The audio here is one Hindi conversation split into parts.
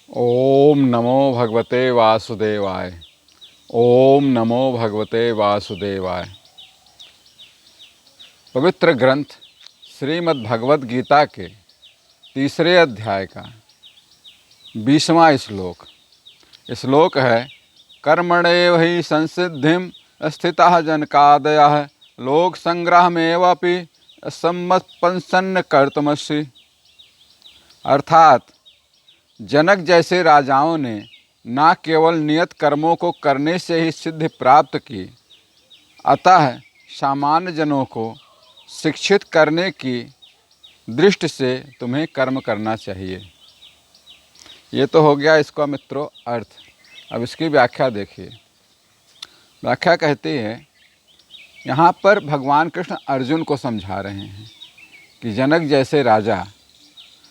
ओम नमो भगवते वासुदेवाय। ओम नमो भगवते वासुदेवाय। पवित्र ग्रंथ श्रीमद् भगवद गीता के तीसरे अध्याय का 20वां श्लोक। श्लोक है, कर्मणेव हि संसिद्धिं स्थितः जनकादयः लोक संग्रहमेवापि सम्मत्पंसन्न कर्तुमसि। अर्थात जनक जैसे राजाओं ने न केवल नियत कर्मों को करने से ही सिद्धि प्राप्त की, अतः सामान्य जनों को शिक्षित करने की दृष्टि से तुम्हें कर्म करना चाहिए। ये तो हो गया इसका मित्रों अर्थ। अब इसकी व्याख्या देखिए। व्याख्या कहती है, यहाँ पर भगवान कृष्ण अर्जुन को समझा रहे हैं कि जनक जैसे राजा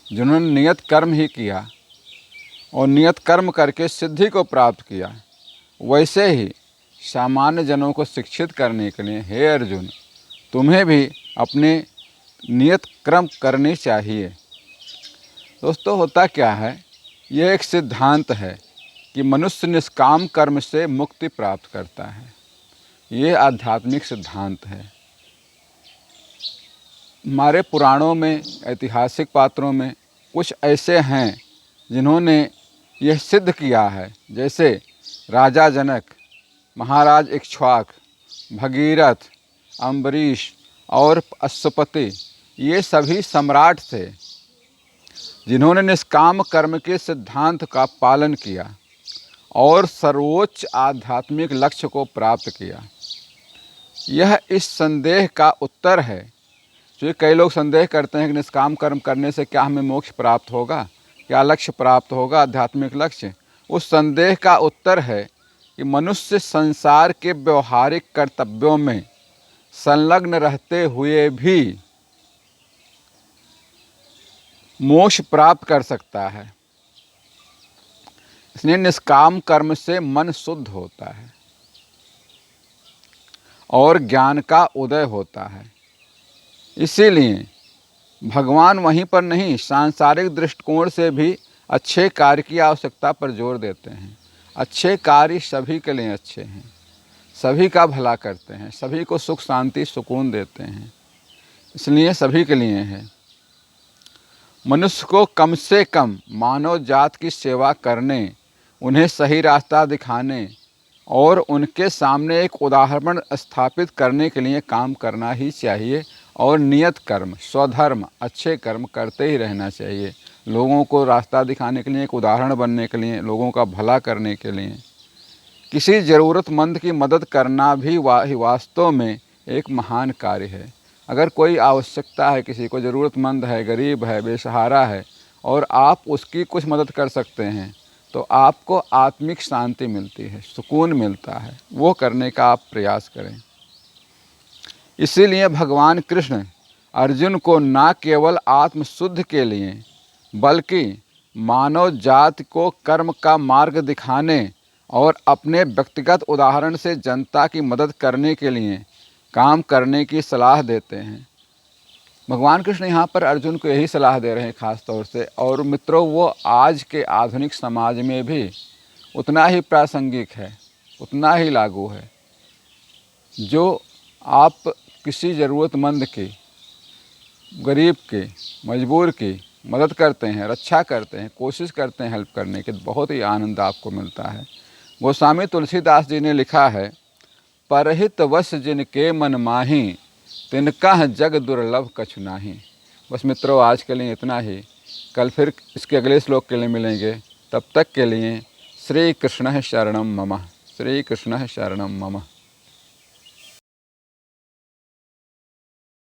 जिन्होंने नियत कर्म ही किया और नियत कर्म करके सिद्धि को प्राप्त किया, वैसे ही सामान्य जनों को शिक्षित करने के लिए हे अर्जुन, तुम्हें भी अपने नियत कर्म करने चाहिए। दोस्तों, होता क्या है, यह एक सिद्धांत है कि मनुष्य निष्काम कर्म से मुक्ति प्राप्त करता है। ये आध्यात्मिक सिद्धांत है। हमारे पुराणों में, ऐतिहासिक पात्रों में कुछ ऐसे हैं जिन्होंने यह सिद्ध किया है, जैसे राजा जनक, महाराज इक्ष्वाक, भगीरथ, अम्बरीश और अश्वपति। ये सभी सम्राट थे जिन्होंने निष्काम कर्म के सिद्धांत का पालन किया और सर्वोच्च आध्यात्मिक लक्ष्य को प्राप्त किया। यह इस संदेह का उत्तर है, जो कई लोग संदेह करते हैं कि निष्काम कर्म करने से क्या हमें मोक्ष प्राप्त होगा, क्या लक्ष्य प्राप्त होगा, आध्यात्मिक लक्ष्य। उस संदेह का उत्तर है कि मनुष्य संसार के व्यवहारिक कर्तव्यों में संलग्न रहते हुए भी मोक्ष प्राप्त कर सकता है। इसलिए निष्काम कर्म से मन शुद्ध होता है और ज्ञान का उदय होता है। इसीलिए भगवान वहीं पर नहीं, सांसारिक दृष्टिकोण से भी अच्छे कार्य की आवश्यकता पर जोर देते हैं। अच्छे कार्य सभी के लिए अच्छे हैं, सभी का भला करते हैं, सभी को सुख शांति सुकून देते हैं, इसलिए सभी के लिए है। मनुष्य को कम से कम मानव जात की सेवा करने, उन्हें सही रास्ता दिखाने और उनके सामने एक उदाहरण स्थापित करने के लिए काम करना ही चाहिए और नियत कर्म, स्वधर्म, अच्छे कर्म करते ही रहना चाहिए। लोगों को रास्ता दिखाने के लिए, एक उदाहरण बनने के लिए, लोगों का भला करने के लिए। किसी ज़रूरतमंद की मदद करना भी वास्तव में एक महान कार्य है। अगर कोई आवश्यकता है, किसी को ज़रूरतमंद है, गरीब है, बेसहारा है और आप उसकी कुछ मदद कर सकते हैं, तो आपको आत्मिक शांति मिलती है, सुकून मिलता है। वो करने का आप प्रयास करें। इसीलिए भगवान कृष्ण अर्जुन को न केवल आत्मशुद्ध के लिए बल्कि मानव जाति को कर्म का मार्ग दिखाने और अपने व्यक्तिगत उदाहरण से जनता की मदद करने के लिए काम करने की सलाह देते हैं। भगवान कृष्ण यहाँ पर अर्जुन को यही सलाह दे रहे हैं खास तौर से। और मित्रों, वो आज के आधुनिक समाज में भी उतना ही प्रासंगिक है, उतना ही लागू है। जो आप किसी ज़रूरतमंद की, गरीब की, मजबूर की मदद करते हैं, रक्षा करते हैं, कोशिश करते हैं हेल्प करने की, बहुत ही आनंद आपको मिलता है। गोस्वामी तुलसीदास जी ने लिखा है, परहित वश जिनके मन माही तिनका जग दुर्लभ कछु नाही। बस मित्रों, आज के लिए इतना ही। कल फिर इसके अगले श्लोक के लिए मिलेंगे। तब तक के लिए श्री कृष्ण शरणम मम। श्री कृष्ण शरणम मम।